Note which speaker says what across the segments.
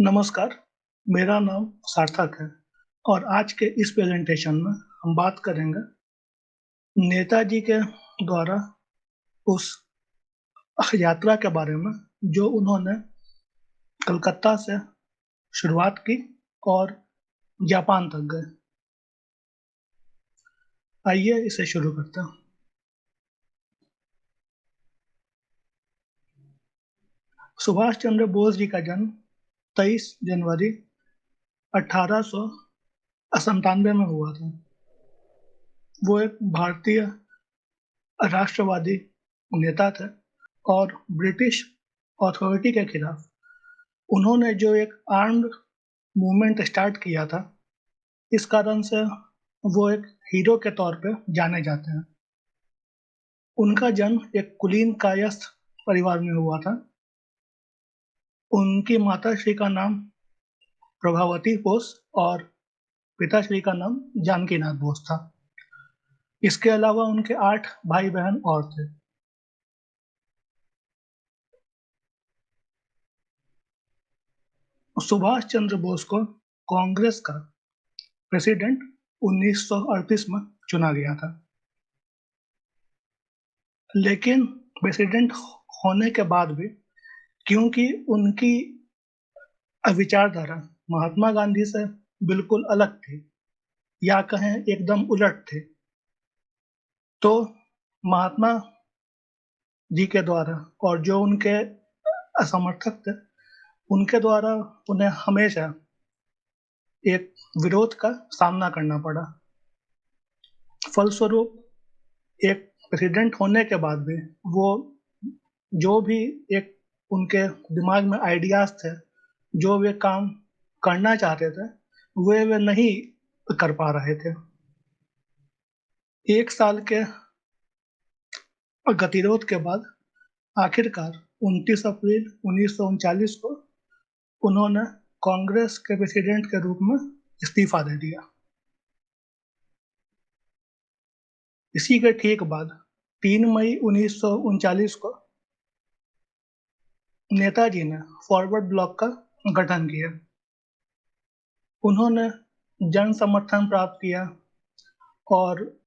Speaker 1: नमस्कार, मेरा नाम सार्थक है और आज के इस प्रेजेंटेशन में हम बात करेंगे नेताजी के द्वारा उस यात्रा के बारे में जो उन्होंने कलकत्ता से शुरुआत की और जापान तक गए। आइए इसे शुरू करते हैं। सुभाष चंद्र बोस जी का जन्म 23 जनवरी 1897 में हुआ था। वो एक भारतीय राष्ट्रवादी नेता थे और ब्रिटिश अथॉरिटी के खिलाफ उन्होंने जो एक आर्म्ड मूवमेंट स्टार्ट किया था, इस कारण से वो एक हीरो के तौर पे जाने जाते हैं। उनका जन्म एक कुलीन कायस्थ परिवार में हुआ था। उनकी माताश्री का नाम प्रभावती बोस और पिताश्री का नाम जानकीनाथ बोस था। इसके अलावा उनके 8 भाई बहन और थे। सुभाष चंद्र बोस को कांग्रेस का प्रेसिडेंट 1938 में चुना गया था, लेकिन प्रेसिडेंट होने के बाद भी क्योंकि उनकी विचारधारा महात्मा गांधी से बिल्कुल अलग थी या कहें एकदम उलट थे, तो महात्मा जी के द्वारा और जो उनके समर्थक थे उनके द्वारा उन्हें हमेशा एक विरोध का सामना करना पड़ा। फलस्वरूप एक प्रेसिडेंट होने के बाद भी वो जो भी एक उनके दिमाग में आइडियाज थे, जो वे काम करना चाहते थे, वे नहीं कर पा रहे थे। 1 साल के गतिरोध के बाद आखिरकार 29 अप्रैल 1939 को उन्होंने कांग्रेस के प्रेसिडेंट के रूप में इस्तीफा दे दिया। इसी के ठीक बाद 3 मई 1939 को नेताजी ने फॉरवर्ड ब्लॉक का गठन किया। उन्होंने जन समर्थन प्राप्त किया और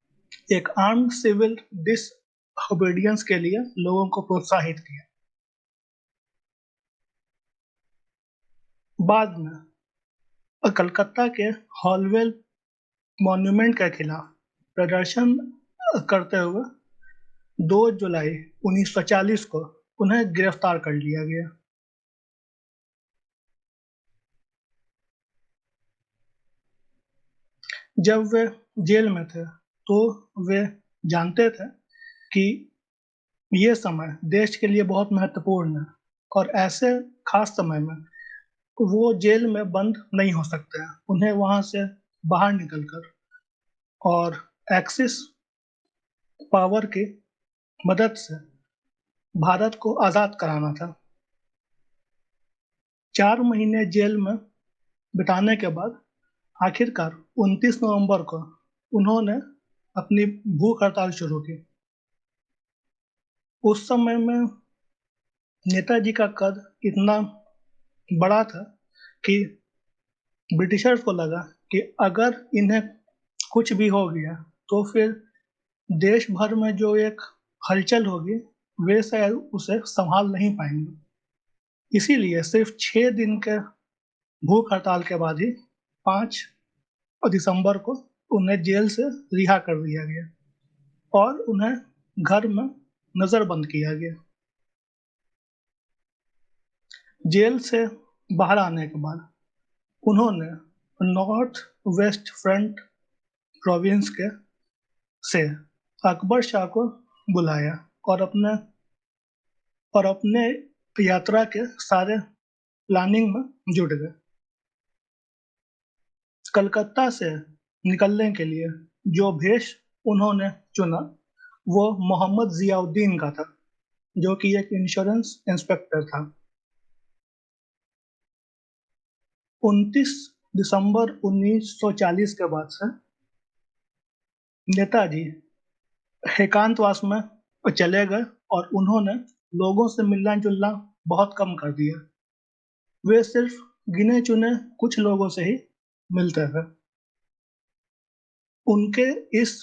Speaker 1: एक आर्म्ड सिविल डिसओबीडियंस के लिए लोगों को प्रोत्साहित किया। बाद में कलकत्ता के हॉलवेल मॉन्यूमेंट के खिलाफ प्रदर्शन करते हुए 2 जुलाई 1940 को उन्हें गिरफ्तार कर लिया गया। जब वे जेल में थे तो वे जानते थे कि ये समय देश के लिए बहुत महत्वपूर्ण है और ऐसे खास समय में वो जेल में बंद नहीं हो सकते हैं। उन्हें वहां से बाहर निकलकर और एक्सिस पावर की मदद से भारत को आजाद कराना था। 4 महीने जेल में बिताने के बाद आखिरकार 29 नवंबर को उन्होंने अपनी भूख हड़ताल शुरू की। उस समय में नेताजी का कद इतना बड़ा था कि ब्रिटिशर्स को लगा कि अगर इन्हें कुछ भी हो गया तो फिर देश भर में जो एक हलचल होगी वे शायद उसे संभाल नहीं पाएंगे। इसीलिए सिर्फ 6 दिन के भूख हड़ताल के बाद ही 5 दिसंबर को उन्हें जेल से रिहा कर दिया गया और उन्हें घर में नजरबंद किया गया। जेल से बाहर आने के बाद उन्होंने नॉर्थ वेस्ट फ्रंट प्रोविंस के से अकबर शाह को बुलाया और अपने यात्रा के सारे प्लानिंग में जुट गए। कलकत्ता से निकलने के लिए जो भेष उन्होंने चुना वो मोहम्मद जियाउद्दीन का था, जो कि एक इंश्योरेंस इंस्पेक्टर था। 29 दिसंबर 1940 के बाद से नेताजी एकांतवास में चले गए और उन्होंने लोगों से मिलना जुलना बहुत कम कर दिया। वे सिर्फ गिने चुने कुछ लोगों से ही मिलते थे। उनके इस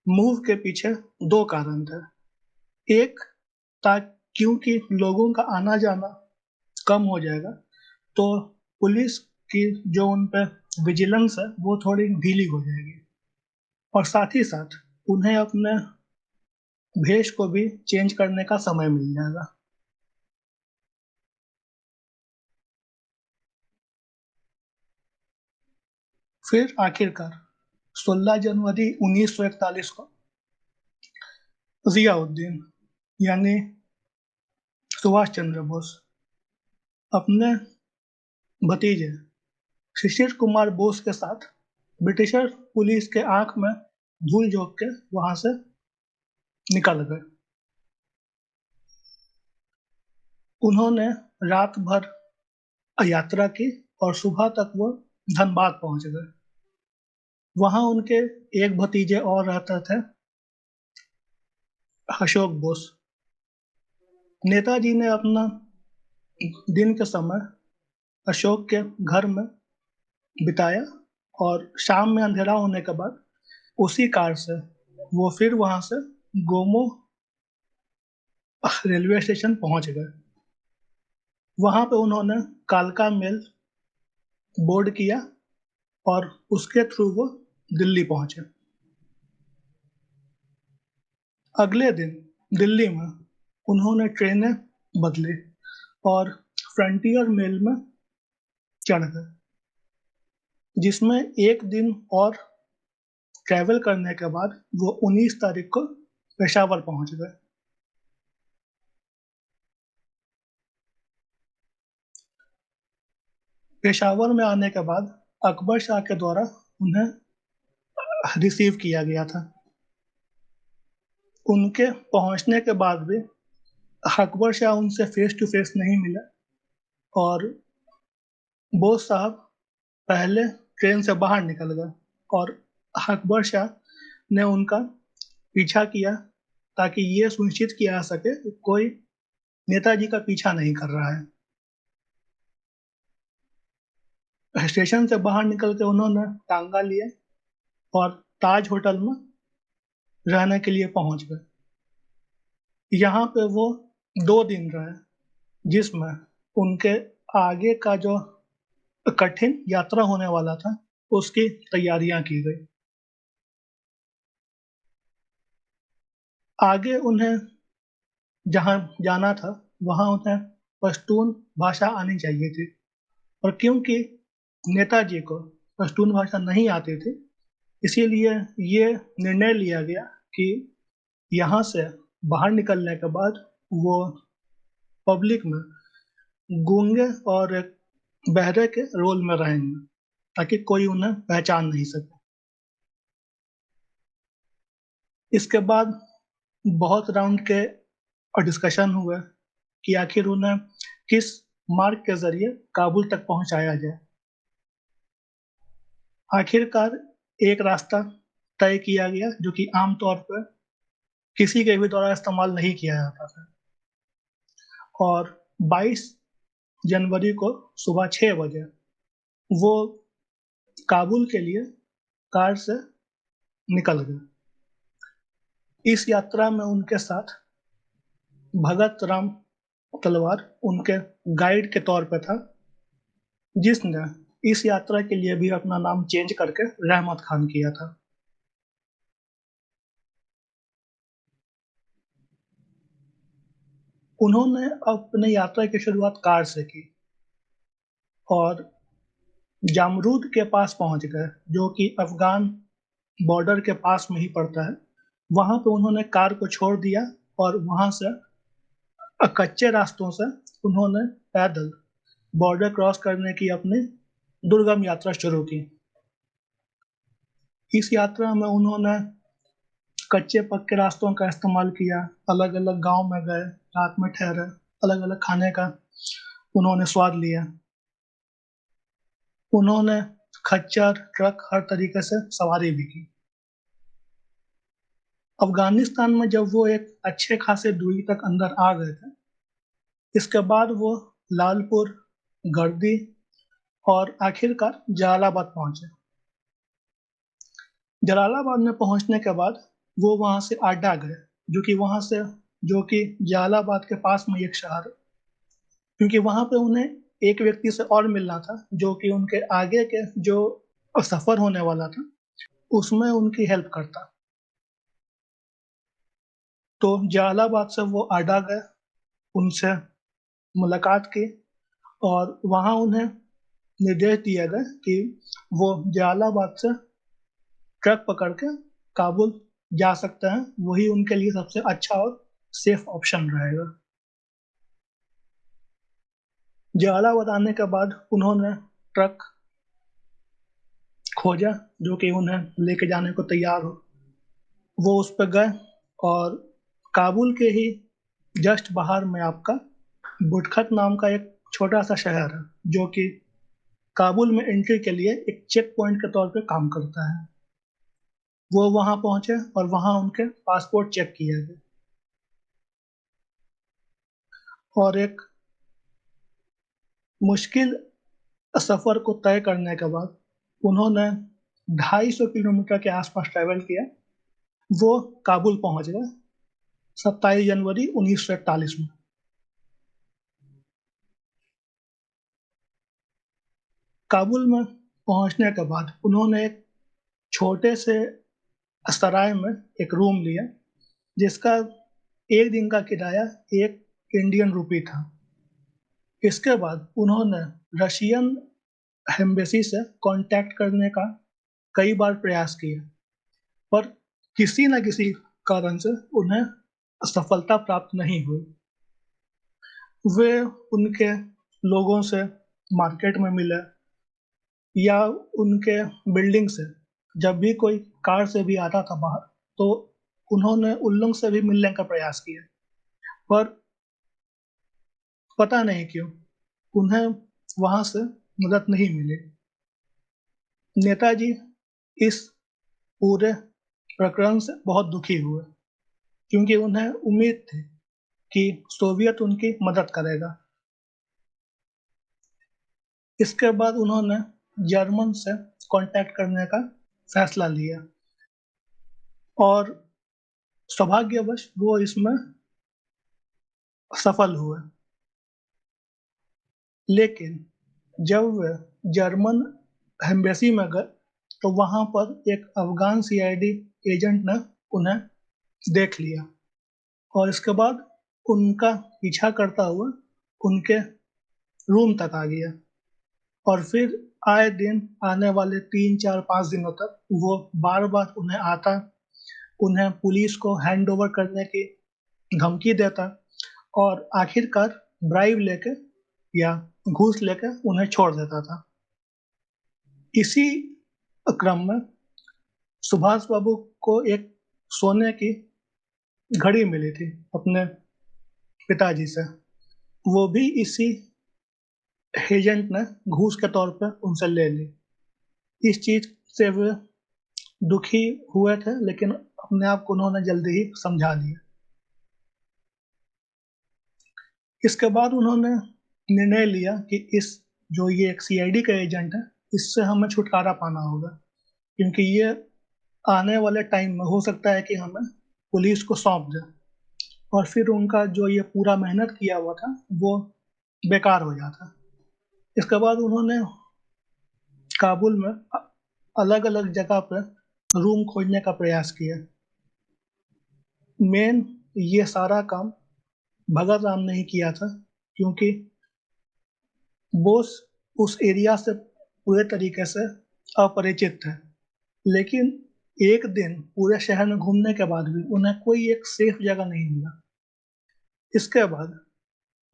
Speaker 1: मूव के पीछे दो कारण थे। एक था क्योंकि लोगों का आना जाना कम हो जाएगा, तो पुलिस की जो उन पे विजिलेंस है वो थोड़ी ढीली हो जाएगी, और साथ ही साथ उन्हें अपने भेष को भी चेंज करने का समय मिल जाएगा। फिर आखिरकार 16 जनवरी 1941 को जियाउद्दीन यानी सुभाष चंद्र बोस अपने भतीजे शिशिर कुमार बोस के साथ ब्रिटिशर पुलिस के आंख में धूल झोंक के वहां से निकल गए। उन्होंने रात भर यात्रा की और सुबह तक वो धनबाद पहुंच गए। वहां उनके एक भतीजे और रहते थे, अशोक बोस। नेताजी ने अपना दिन के समय अशोक के घर में बिताया, और शाम में अंधेरा होने के बाद उसी कार से वो फिर वहां से गोमो रेलवे स्टेशन पहुंच गए। वहां पे उन्होंने कालका मेल बोर्ड किया और उसके थ्रू वो दिल्ली पहुंचे। अगले दिन दिल्ली में उन्होंने ट्रेनें बदली और फ्रंटियर मेल में चढ़ गए, जिसमें एक दिन और ट्रैवल करने के बाद वो 19 तारीख को पेशावर पहुंच गए। पेशावर में आने के बाद अकबर शाह के द्वारा उन्हें रिसीव किया गया था। उनके पहुंचने के बाद भी अकबर शाह उनसे फेस टू फेस नहीं मिले, और बोस साहब पहले ट्रेन से बाहर निकल गए, और अकबर शाह ने उनका पीछा किया ताकि ये सुनिश्चित किया जा सके कि कोई नेताजी का पीछा नहीं कर रहा है। स्टेशन से बाहर निकल के उन्होंने टांगा लिए और ताज होटल में रहने के लिए पहुंच गए। यहाँ पे वो 2 दिन रहे, जिसमें उनके आगे का जो कठिन यात्रा होने वाला था उसकी तैयारियां की गई। आगे उन्हें जहां जाना था वहां उन्हें पश्तून भाषा आनी चाहिए थी, और क्योंकि नेताजी को पश्तून भाषा नहीं आती थी, इसीलिए ये निर्णय लिया गया कि यहाँ से बाहर निकलने के बाद वो पब्लिक में गूंगे और एक बहरे के रोल में रहेंगे, ताकि कोई उन्हें पहचान नहीं सके। इसके बाद बहुत राउंड के डिस्कशन हुए कि आखिर उन्हें किस मार्ग के जरिए काबुल तक पहुंचाया जाए। आखिरकार एक रास्ता तय किया गया जो कि आमतौर पर किसी के भी द्वारा इस्तेमाल नहीं किया जाता था, और 22 जनवरी को सुबह 6 बजे वो काबुल के लिए कार से निकल गए। इस यात्रा में उनके साथ भगत राम तलवार उनके गाइड के तौर पर था, जिसने इस यात्रा के लिए भी अपना नाम चेंज करके रहमत खान किया था। उन्होंने अपने यात्रा की शुरुआत कार से की और जामरूद के पास पहुंच गए, जो कि अफगान बॉर्डर के पास में ही पड़ता है। वहां पे उन्होंने कार को छोड़ दिया और वहां से कच्चे रास्तों से उन्होंने पैदल बॉर्डर क्रॉस करने की अपनी दुर्गम यात्रा शुरू की। इस यात्रा में उन्होंने कच्चे पक्के रास्तों का इस्तेमाल किया, अलग अलग गांव में गए, रात में ठहरे, अलग अलग खाने का उन्होंने स्वाद लिया। उन्होंने खच्चर ट्रक हर तरीके से सवारी भी की। अफगानिस्तान में जब वो एक अच्छे खासे दूरी तक अंदर आ गए थे, इसके बाद वो लालपुर गर्दी और आखिरकार जलालाबाद पहुंचे। जलालाबाद में पहुंचने के बाद वो वहां से अड्डा गए, जो कि जलालाबाद के पास में एक शहर है, क्योंकि वहां पे उन्हें एक व्यक्ति से और मिलना था जो कि उनके आगे के जो सफर होने वाला था उसमें उनकी हेल्प करता। तो जलालाबाद से वो अड्डा गए, उनसे मुलाकात की और वहां उन्हें निर्देश दिया गया कि वो जलालाबाद से ट्रक पकड़ के काबुल जा सकते हैं, वही उनके लिए सबसे अच्छा और सेफ ऑप्शन रहेगा। जलालाबाद आने के बाद उन्होंने ट्रक खोजा जो कि उन्हें लेके जाने को तैयार हो। वो उस पर गए और काबुल के ही जस्ट बाहर में आपका बुटखत नाम का एक छोटा सा शहर है जो कि काबुल में एंट्री के लिए एक चेक पॉइंट के तौर पे काम करता है। वो वहां पहुंचे और वहां उनके पासपोर्ट चेक किए गए और एक मुश्किल सफर को तय करने के बाद उन्होंने 250 किलोमीटर के आसपास ट्रैवल किया। वो काबुल पहुंच गए 27 जनवरी 1941 में। काबुल में पहुंचने के बाद उन्होंने एक छोटे से सराय में एक रूम लिया जिसका एक दिन का किराया 1 इंडियन रुपी था। इसके बाद उन्होंने रशियन एम्बेसी से कांटेक्ट करने का कई बार प्रयास किया, पर किसी न किसी कारण से उन्हें सफलता प्राप्त नहीं हुई। वे उनके लोगों से मार्केट में मिले या उनके बिल्डिंग से, जब भी कोई कार से भी आता था बाहर तो उन्होंने उन लोगों से भी मिलने का प्रयास किया, पर पता नहीं क्यों उन्हें वहां से मदद नहीं मिली। नेताजी इस पूरे प्रकरण से बहुत दुखी हुए क्योंकि उन्हें उम्मीद थी कि सोवियत उनकी मदद करेगा। इसके बाद उन्होंने जर्मन से कांटेक्ट करने का फैसला लिया और सौभाग्यवश वो इसमें सफल हुए। लेकिन जब वे जर्मन एम्बेसी में गए तो वहां पर एक अफगान सीआईडी एजेंट ने उन्हें देख लिया और इसके बाद उनका पीछा करता हुआ उनके रूम तक आ गया और फिर आए दिन आने वाले 3 4 5 दिनों तक वो बार बार उन्हें आता, उन्हें पुलिस को हैंड ओवर करने की धमकी देता और आखिरकार ब्राइब लेके या घूस लेके उन्हें छोड़ देता था। इसी क्रम में सुभाष बाबू को एक सोने की घड़ी मिली थी अपने पिताजी से। वो भी इसी एजेंट ने घूस के तौर पर उनसे ले ली। इस चीज से वे दुखी हुए थे लेकिन अपने आप को उन्होंने जल्दी ही समझा लिया। इसके बाद उन्होंने निर्णय लिया कि इस जो ये एक सीआईडी का एजेंट है इससे हमें छुटकारा पाना होगा, क्योंकि ये आने वाले टाइम में हो सकता है कि हमें पुलिस को सौंप दे और फिर उनका जो ये पूरा मेहनत किया हुआ था वो बेकार हो जाता। इसके बाद उन्होंने काबुल में अलग अलग जगह पर रूम खोजने का प्रयास किया। मेन ये सारा काम भगत राम ने ही किया था क्योंकि बोस उस एरिया से पूरे तरीके से अपरिचित थे। लेकिन एक दिन पूरे शहर में घूमने के बाद भी उन्हें कोई एक सेफ जगह नहीं मिला। इसके बाद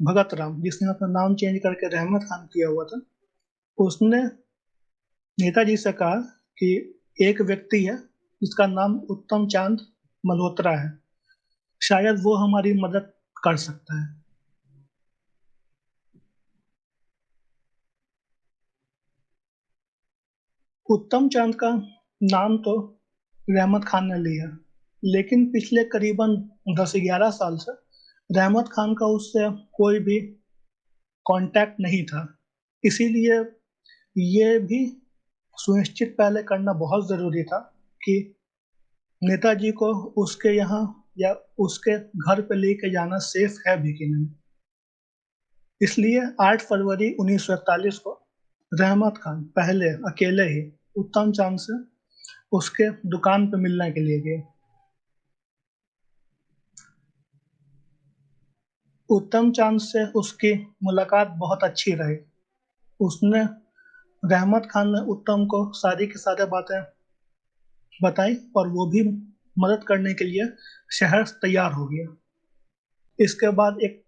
Speaker 1: भगत राम, जिसने अपना नाम चेंज करके रहमत खान किया हुआ था, उसने नेताजी से कहा कि एक व्यक्ति है जिसका नाम उत्तम चांद मल्होत्रा है, शायद वो हमारी मदद कर सकता है। उत्तम चांद का नाम तो रहमत खान ने लिया, लेकिन पिछले करीबन 10 11 साल से रहमत खान का उससे कोई भी कांटेक्ट नहीं था। इसीलिए ये भी सुनिश्चित पहले करना बहुत ज़रूरी था कि नेताजी को उसके यहाँ या उसके घर पे लेके जाना सेफ है भी कि नहीं। इसलिए 8 फरवरी 1941 को रहमत खान पहले अकेले ही उत्तम चांद से उसके दुकान पे मिलने के लिए गए। उत्तम चांद से उसकी मुलाकात बहुत अच्छी रही। उसने रहमत खान ने उत्तम को सारी की सारी बातें बताई और वो भी मदद करने के लिए शहर तैयार हो गया। इसके बाद एक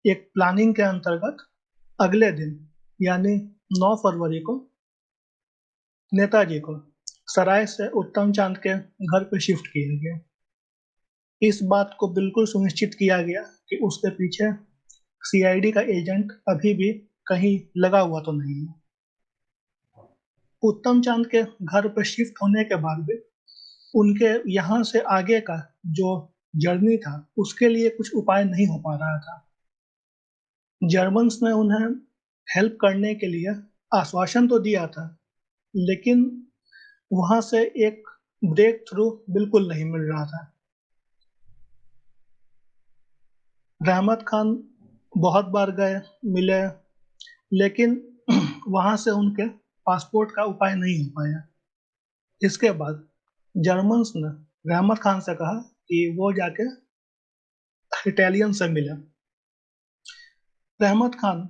Speaker 1: एक प्लानिंग के अंतर्गत अगले दिन यानी 9 फरवरी को नेताजी को सराय से उत्तम चांद के घर पर शिफ्ट किया गया। इस बात को बिल्कुल सुनिश्चित किया गया कि उसके पीछे सीआईडी का एजेंट अभी भी कहीं लगा हुआ तो नहीं है। उत्तम चांद के घर पर शिफ्ट होने के बाद भी उनके यहाँ से आगे का जो जर्नी था उसके लिए कुछ उपाय नहीं हो पा रहा था। जर्मन्स ने उन्हें हेल्प करने के लिए आश्वासन तो दिया था, लेकिन वहां से एक ब्रेक थ्रू बिल्कुल नहीं मिल रहा था। रहमत खान बहुत बार गए, मिले, लेकिन वहां से उनके पासपोर्ट का उपाय नहीं हो पाया। इसके बाद जर्मन्स ने रहमत खान से कहा कि वो जाके इटालियन से मिले। रहमत खान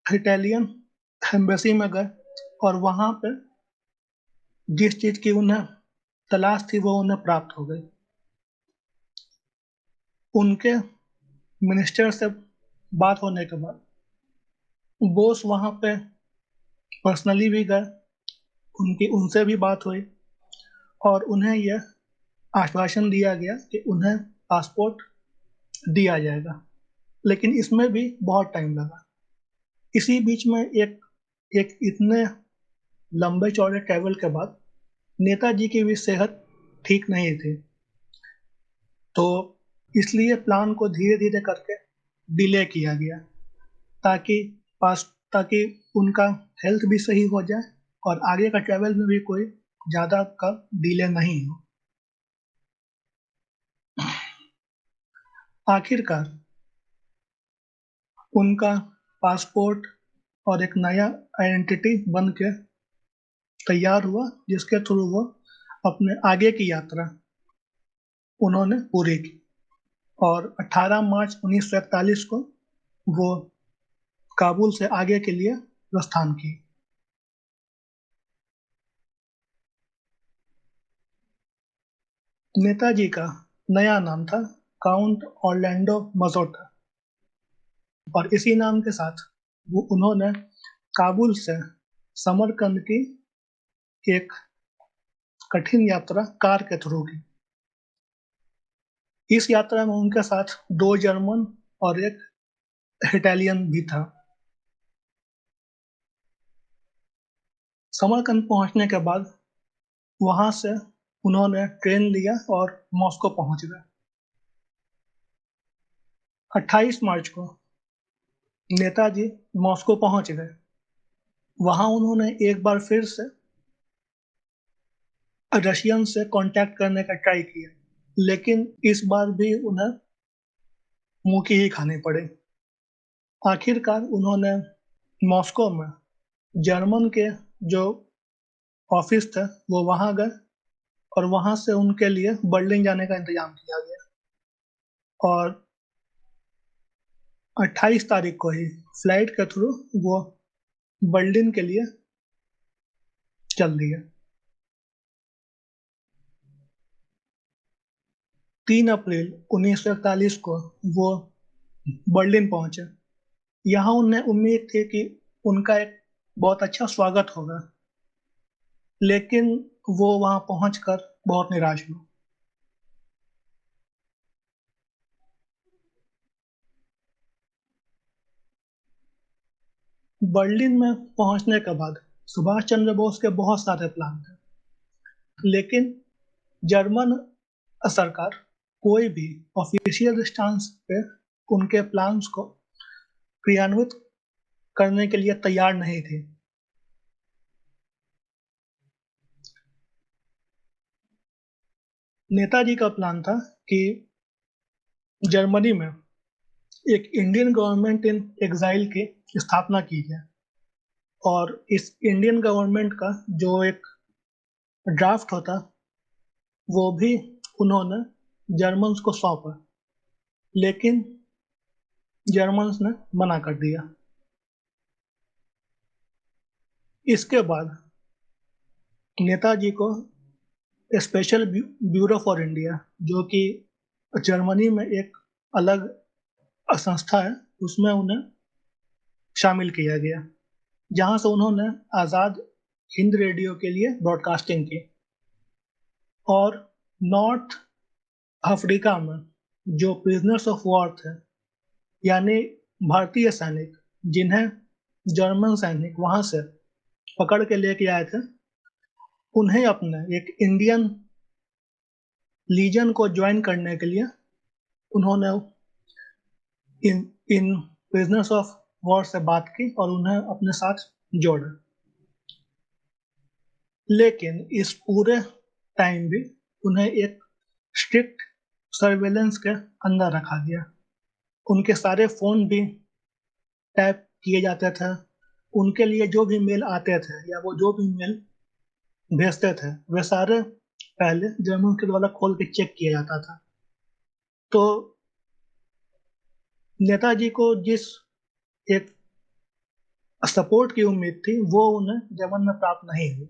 Speaker 1: इटालियन एम्बेसी में गए और वहां पे जिस चीज की उन्हें तलाश थी वो उन्हें प्राप्त हो गई। उनके मिनिस्टर से बात होने के बाद बोस वहां पे पर्सनली भी गए, उनकी उनसे भी बात हुई और उन्हें यह आश्वासन दिया गया कि उन्हें पासपोर्ट दिया जाएगा, लेकिन इसमें भी बहुत टाइम लगा। इसी बीच में एक एक इतने लंबे चौड़े ट्रैवल के बाद नेताजी की भी सेहत ठीक नहीं थी, तो इसलिए प्लान को धीरे धीरे करके डिले किया गया ताकि पास ताकि उनका हेल्थ भी सही हो जाए और आगे का ट्रैवल में भी कोई ज़्यादा का डिले नहीं हो। आखिरकार उनका पासपोर्ट और एक नया आइडेंटिटी बन के तैयार हुआ, जिसके थ्रू वो अपने आगे की यात्रा उन्होंने पूरी की और 18 मार्च 1941 को वो काबुल से आगे के लिए प्रस्थान की। नेताजी का नया नाम था काउंट ऑर्लैंडो मजोटा और इसी नाम के साथ वो उन्होंने काबुल से समरकंद की एक कठिन यात्रा कार के थ्रू की। इस यात्रा में उनके साथ 2 जर्मन और एक इटालियन भी था। समरकंद पहुंचने के बाद वहां से उन्होंने ट्रेन लिया और मॉस्को पहुंच गए। 28 मार्च को नेताजी मॉस्को पहुंच गए। वहां उन्होंने एक बार फिर से रशियन से कांटेक्ट करने का ट्राई किया, लेकिन इस बार भी उन्हें मुंह की ही खानी पड़ी। आखिरकार उन्होंने मॉस्को में जर्मन के जो ऑफिस थे वो वहां गए और वहां से उनके लिए बर्लिन जाने का इंतजाम किया गया और 28 तारीख को ही फ्लाइट के थ्रू वो बर्लिन के लिए चल दिए। 3 अप्रैल 1941 को वो बर्लिन पहुंचे। यहाँ उन्हें उम्मीद थी कि उनका एक बहुत अच्छा स्वागत होगा, लेकिन वो वहां पहुंचकर बहुत निराश हुए। बर्लिन में पहुंचने के बाद सुभाष चंद्र बोस के बहुत सारे प्लान थे, लेकिन जर्मन सरकार कोई भी ऑफिशियल स्टांस पे उनके प्लान्स को क्रियान्वित करने के लिए तैयार नहीं थी। नेताजी का प्लान था कि जर्मनी में एक इंडियन गवर्नमेंट इन एग्जाइल की स्थापना की जाए और इस इंडियन गवर्नमेंट का जो एक ड्राफ्ट होता वो भी उन्होंने जर्मन्स को सौंपा, लेकिन जर्मन्स ने मना कर दिया। इसके बाद नेताजी को स्पेशल ब्यूरो फॉर इंडिया, जो कि जर्मनी में एक अलग संस्था है, उसमें उन्हें शामिल किया गया, जहां से उन्होंने आज़ाद हिंद रेडियो के लिए ब्रॉडकास्टिंग की। और नॉर्थ अफ्रीका में जो प्रिजनर्स ऑफ वॉर थे, यानी भारतीय सैनिक जिन्हें जर्मन सैनिक वहां से पकड़ के लेके आए थे, उन्हें अपने एक इंडियन लीजन को ज्वाइन करने के लिए उन्होंने इन इन प्रिजनर्स ऑफ वॉर से बात की और उन्हें अपने साथ जोड़ा। लेकिन इस पूरे टाइम भी उन्हें एक स्ट्रिक्ट सर्वेलेंस के अंदर रखा गया। उनके सारे फोन भी टैप किए जाते थे। उनके लिए जो भी मेल आते थे या वो जो भी मेल भेजते थे, वे सारे पहले जर्मन के द्वारा खोल के चेक किया जाता था। तो नेताजी को जिस एक सपोर्ट की उम्मीद थी वो उन्हें जर्मन में प्राप्त नहीं हुई।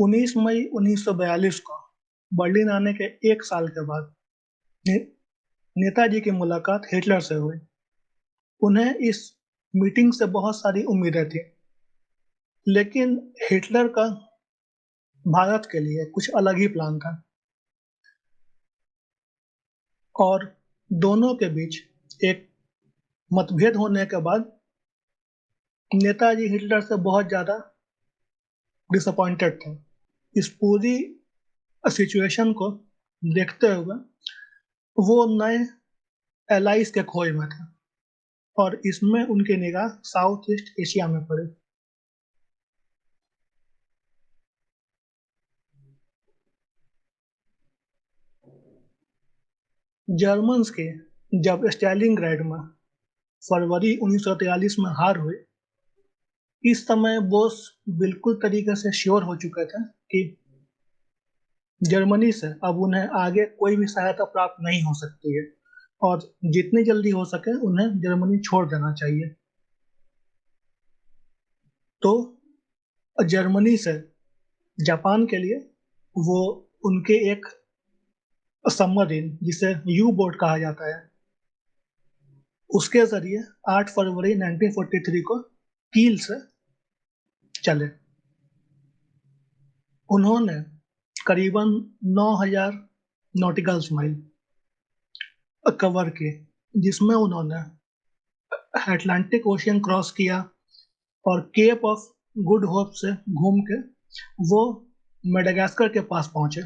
Speaker 1: 19 मई 1942 को बर्लिन आने के एक साल के बाद ने, नेताजी की मुलाकात हिटलर से हुई। उन्हें इस मीटिंग से बहुत सारी उम्मीदें थी, लेकिन हिटलर का भारत के लिए कुछ अलग ही प्लान था और दोनों के बीच एक मतभेद होने के बाद नेताजी हिटलर से बहुत ज़्यादा डिसअपॉइंटेड थे। इस पूरी सिचुएशन को देखते हुए वो नए एलाइज के खोज में थे और इसमें उनकी निगाह साउथ ईस्ट एशिया में पड़ी। जर्मन्स के जब स्टालिनग्राड में फरवरी 1943 में हार हुई, इस समय बोस बिल्कुल तरीके से श्योर हो चुके थे कि जर्मनी से अब उन्हें आगे कोई भी सहायता प्राप्त नहीं हो सकती है और जितनी जल्दी हो सके उन्हें जर्मनी छोड़ देना चाहिए। तो जर्मनी से जापान के लिए वो उनके एक सबमरीन, जिसे यू बोट कहा जाता है, उसके जरिए 8 फरवरी 1943 को कील से चले। उन्होंने करीबन 9,000 नॉटिकल माइल कवर किए, जिसमें उन्होंने अटलांटिक ओशियन क्रॉस किया और केप ऑफ गुड होप से घूम के वो मेडागास्कर के पास पहुंचे।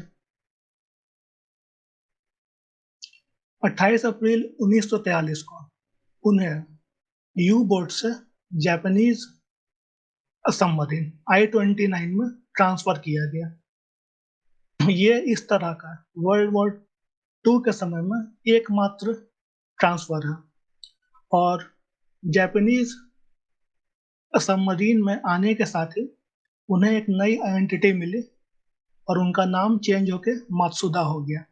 Speaker 1: 28 अप्रैल 1943 को उन्हें यू बोट से जापानीज सबमरीन I-29 में ट्रांसफर किया गया। ये इस तरह का वर्ल्ड वॉर टू के समय में एकमात्र ट्रांसफर है और जापानीज सबमरीन में आने के साथ ही उन्हें एक नई आइडेंटिटी मिली और उनका नाम चेंज होके मात्सुदा हो गया।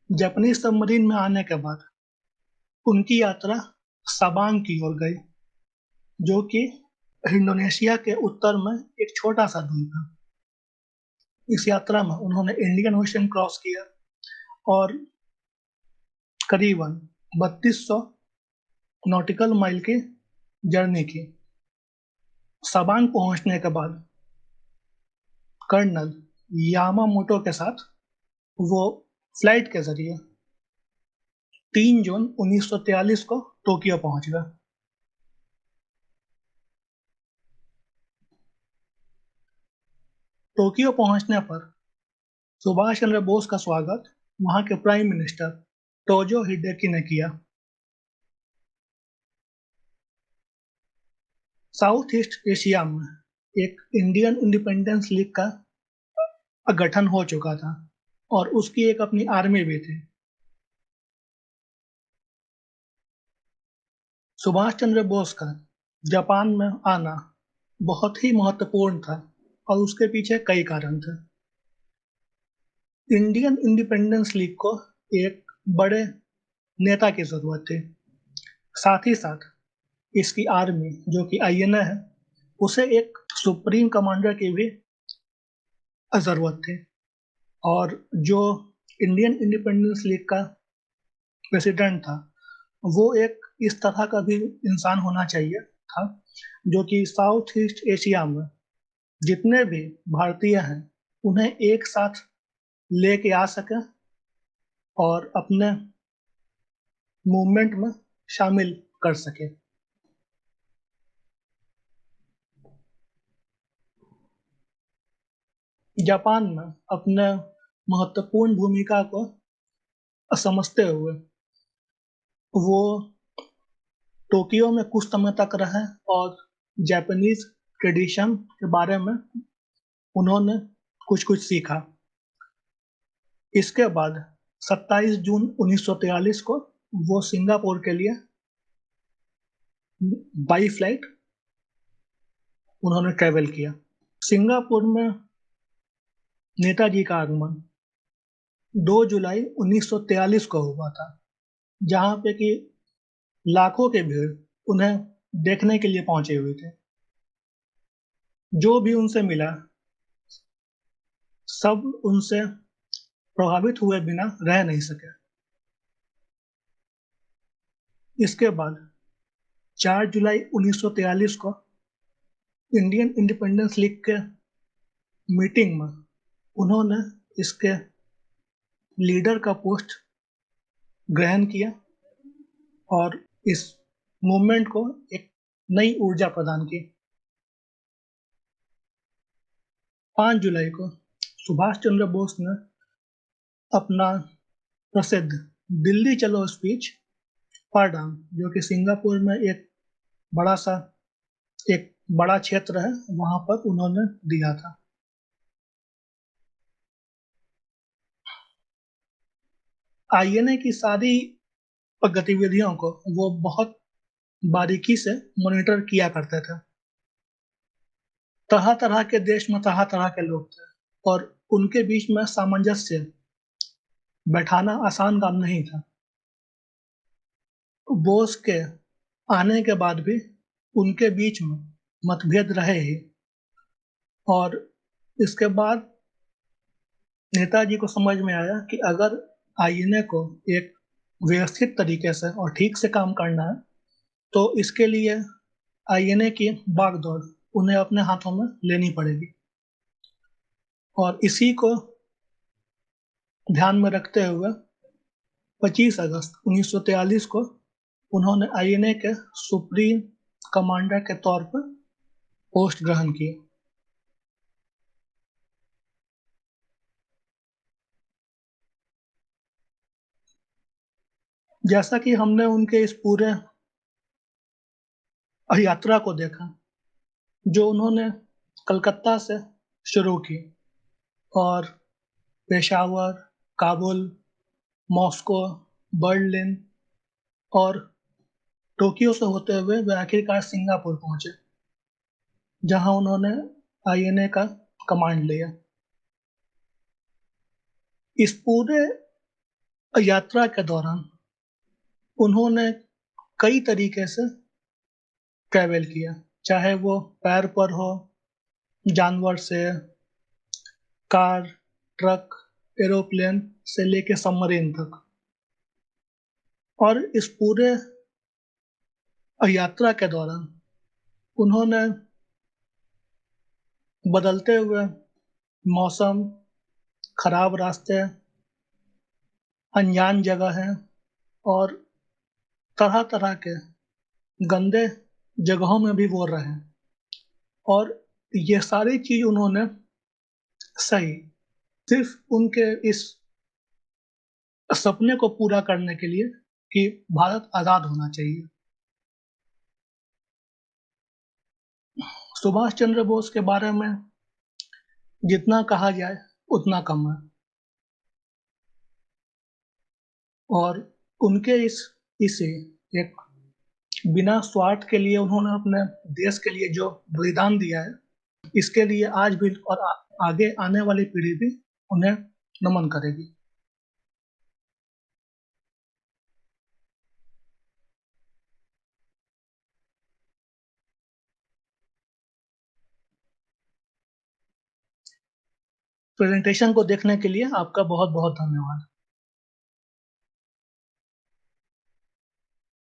Speaker 1: जापानीज सबमरीन में आने के बाद उनकी यात्रा सबांग की ओर गई, जो कि इंडोनेशिया के उत्तर में एक छोटा सा द्वीप है। इस यात्रा में उन्होंने इंडियन ओशन क्रॉस किया और करीबन 3200 नॉटिकल माइल की जर्नी की। सबांग पहुंचने के बाद कर्नल यामामोटो के साथ वो फ्लाइट के जरिए 3 जून 1943 को टोक्यो पहुंच गए। टोक्यो पहुंचने पर सुभाष चंद्र बोस का स्वागत वहां के प्राइम मिनिस्टर टोजो हिडेकी ने किया। साउथ ईस्ट एशिया में एक इंडियन इंडिपेंडेंस लीग का गठन हो चुका था और उसकी एक अपनी आर्मी भी थी। सुभाष चंद्र बोस का जापान में आना बहुत ही महत्वपूर्ण था और उसके पीछे कई कारण थे। इंडियन इंडिपेंडेंस लीग को एक बड़े नेता की जरूरत थी। साथ ही साथ इसकी आर्मी जो कि आईएनए है, उसे एक सुप्रीम कमांडर की भी जरूरत थी। और जो इंडियन इंडिपेंडेंस लीग का प्रेसिडेंट था, वो एक इस तरह का भी इंसान होना चाहिए था जो कि साउथ ईस्ट एशिया में जितने भी भारतीय हैं उन्हें एक साथ लेके आ सके और अपने मूवमेंट में शामिल कर सके। जापान में अपने महत्वपूर्ण भूमिका को समझते हुए वो टोक्यो में कुछ समय तक रहे और जापानीज ट्रेडिशन के बारे में उन्होंने कुछ कुछ सीखा। इसके बाद 27 जून 1943 को वो सिंगापुर के लिए बाई फ्लाइट उन्होंने ट्रेवल किया। सिंगापुर में नेताजी का आगमन 2 जुलाई 1943 को हुआ था, जहां पे कि लाखों की भीड़ उन्हें देखने के लिए पहुंचे हुए थे। जो भी उनसे मिला सब उनसे प्रभावित हुए बिना रह नहीं सके। इसके बाद 4 जुलाई 1943 को इंडियन इंडिपेंडेंस लीग के मीटिंग में उन्होंने इसके लीडर का पोस्ट ग्रहण किया और इस मूवमेंट को एक नई ऊर्जा प्रदान की। 5 जुलाई को सुभाष चंद्र बोस ने अपना प्रसिद्ध दिल्ली चलो स्पीच पार्डांग, जो कि सिंगापुर में एक बड़ा क्षेत्र है, वहां पर उन्होंने दिया था। आईएनए की सारी गतिविधियों को वो बहुत बारीकी से मॉनिटर किया करते थे। तरह तरह के देश में तरह तरह के लोग थे और उनके बीच में सामंजस्य बैठाना आसान काम नहीं था। बोस के आने के बाद भी उनके बीच में मतभेद रहे ही और इसके बाद नेताजी को समझ में आया कि अगर आईएनए को एक व्यवस्थित तरीके से और ठीक से काम करना है तो इसके लिए आईएनए की बागडोर उन्हें अपने हाथों में लेनी पड़ेगी। और इसी को ध्यान में रखते हुए 25 अगस्त 1943 को उन्होंने आईएनए के सुप्रीम कमांडर के तौर पर पोस्ट ग्रहण किया। जैसा कि हमने उनके इस पूरे यात्रा को देखा जो उन्होंने कलकत्ता से शुरू की और पेशावर, काबुल, मॉस्को, बर्लिन और टोक्यो से होते हुए वे आखिरकार सिंगापुर पहुंचे, जहां उन्होंने आईएनए का कमांड लिया। इस पूरे यात्रा के दौरान उन्होंने कई तरीके से ट्रैवल किया, चाहे वो पैर पर हो, जानवर से, कार, ट्रक, एरोप्लेन से लेके सबमरीन तक। और इस पूरे यात्रा के दौरान उन्होंने बदलते हुए मौसम, खराब रास्ते, अनजान जगह और तरह तरह के गंदे जगहों में भी वो रहे और ये सारी चीज उन्होंने सही सिर्फ उनके इस सपने को पूरा करने के लिए कि भारत आजाद होना चाहिए। सुभाष चंद्र बोस के बारे में जितना कहा जाए उतना कम है। और उनके इसे एक बिना स्वार्थ के लिए उन्होंने अपने देश के लिए जो बलिदान दिया है, इसके लिए आज भी और आगे आने वाली पीढ़ी भी उन्हें नमन करेगी। प्रेजेंटेशन को देखने के लिए आपका बहुत बहुत धन्यवाद।